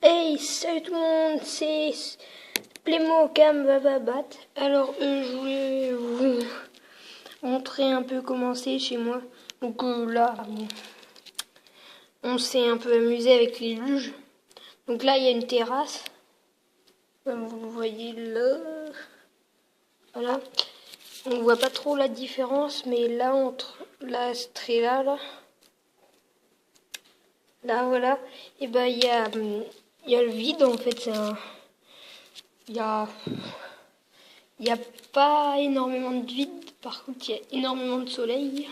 Hey, salut tout le monde, c'est Plémo Cam Bababat. Alors, je voulais vous montrer un peu comment c'est chez moi. Donc là, on s'est un peu amusé avec les luges. Donc là, il y a une terrasse. Comme vous le voyez là. Voilà. On voit pas trop la différence, mais là, entre la strela, là, voilà. Et ben, il y a le vide, en fait. Il n'y a pas énormément de vide, par contre il y a énormément de soleil.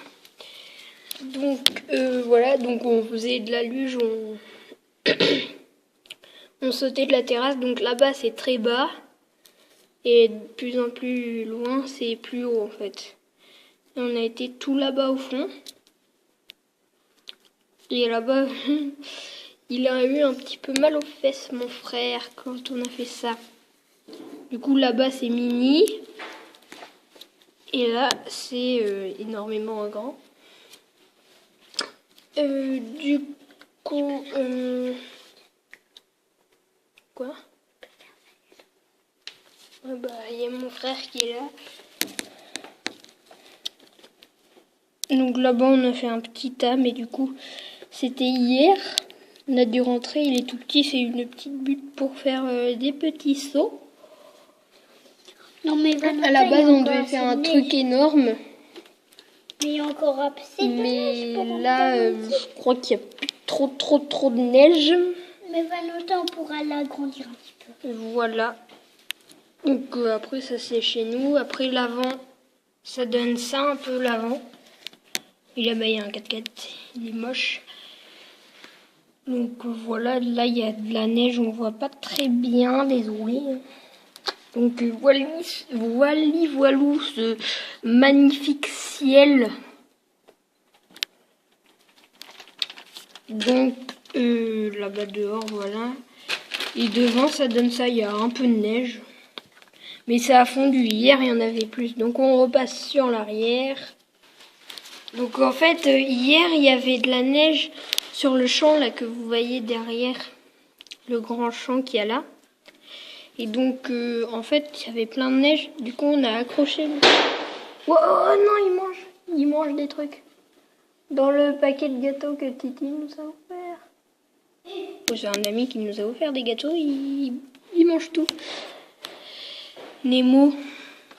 Donc voilà, donc on faisait de la luge, on sautait de la terrasse, donc là-bas c'est très bas. Et de plus en plus loin c'est plus haut en fait. Et on a été tout là-bas au fond. Et là-bas, il a eu un petit peu mal aux fesses mon frère quand on a fait ça. Du coup là-bas c'est mini. Et là, c'est énormément grand. Du coup, quoi? Bah, il y a mon frère qui est là. Donc là-bas, on a fait un petit tas, mais du coup, c'était hier. On a dû rentrer, il est tout petit, c'est une petite butte pour faire des petits sauts. Non, mais à la base, on devait faire un truc énorme. Mais il y a encore assez de neige. Mais là, je crois qu'il y a plus trop de neige. Mais Valentin, on pourra l'agrandir un petit peu. Voilà. Donc après, ça c'est chez nous. Après, l'avant, ça donne ça un peu l'avant. Et là-bas, il y a un 4x4. Il est moche. Donc voilà, là, il y a de la neige. On voit pas très bien, désolé. Donc voilou, ce magnifique ciel. Donc là-bas dehors, voilà. Et devant, ça donne ça. Il y a un peu de neige. Mais ça a fondu. Hier, il y en avait plus. Donc on repasse sur l'arrière. Donc en fait, hier, il y avait de la neige sur le champ là que vous voyez derrière. Le grand champ qu'il y a là. Et donc, en fait, il y avait plein de neige. Du coup, on a accroché. Oh non, il mange des trucs. Dans le paquet de gâteaux que Titi nous a offert. Oh, c'est un ami qui nous a offert des gâteaux. Il mange tout. Nemo.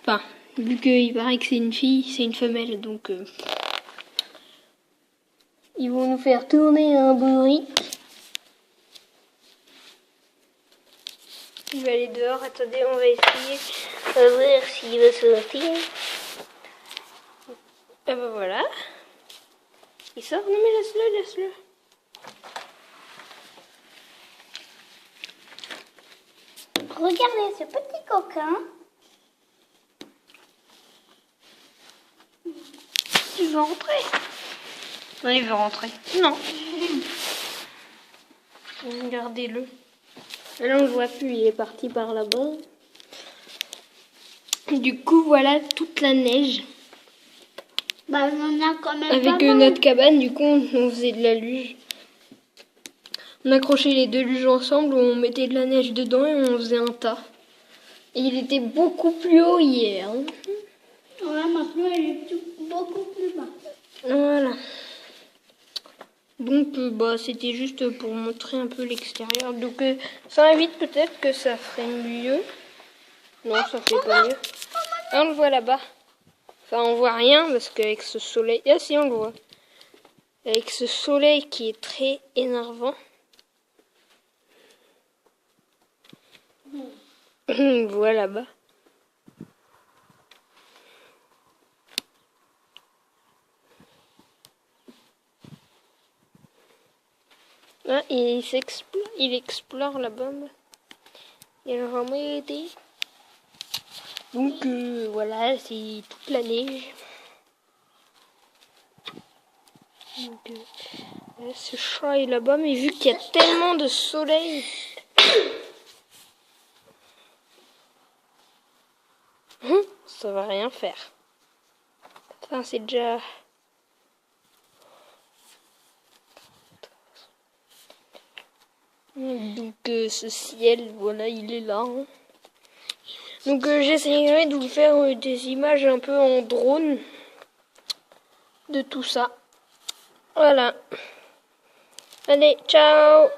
Enfin, vu qu'il paraît que c'est une fille, c'est une femelle. Donc, ils vont nous faire tourner un bruit. Il va aller dehors. Attendez, on va essayer. On va voir s'il va sortir. Ah bah voilà. Il sort. Non mais laisse-le. Regardez ce petit coquin. Tu veux rentrer? Non, il veut rentrer. Non. Regardez-le. Là, on le voit plus. Il est parti par là-bas. Du coup, voilà toute la neige. Bah, on en a quand même avec pas mal. Notre cabane, du coup, on faisait de la luge. On accrochait les deux luges ensemble, on mettait de la neige dedans et on faisait un tas. Et il était beaucoup plus haut hier. Ouais, maintenant, il est beaucoup plus bas. Voilà. Donc, bah, c'était juste pour montrer un peu l'extérieur. Donc, ça invite peut-être que ça ferait mieux. Non, ça fait pas mieux. Ah, on le voit là-bas. Enfin, on voit rien parce qu'avec ce soleil... Ah si, on le voit. Avec ce soleil qui est très énervant. On voit là-bas. Ah, il explore là-bas. Il a vraiment aidé. Donc voilà, c'est toute la neige. Donc, ce chat est là-bas, mais vu qu'il y a tellement de soleil, ça va rien faire. Enfin, c'est déjà... Donc ce ciel, voilà, il est là. Hein. Donc j'essayerai de vous faire des images un peu en drone de tout ça. Voilà. Allez, ciao!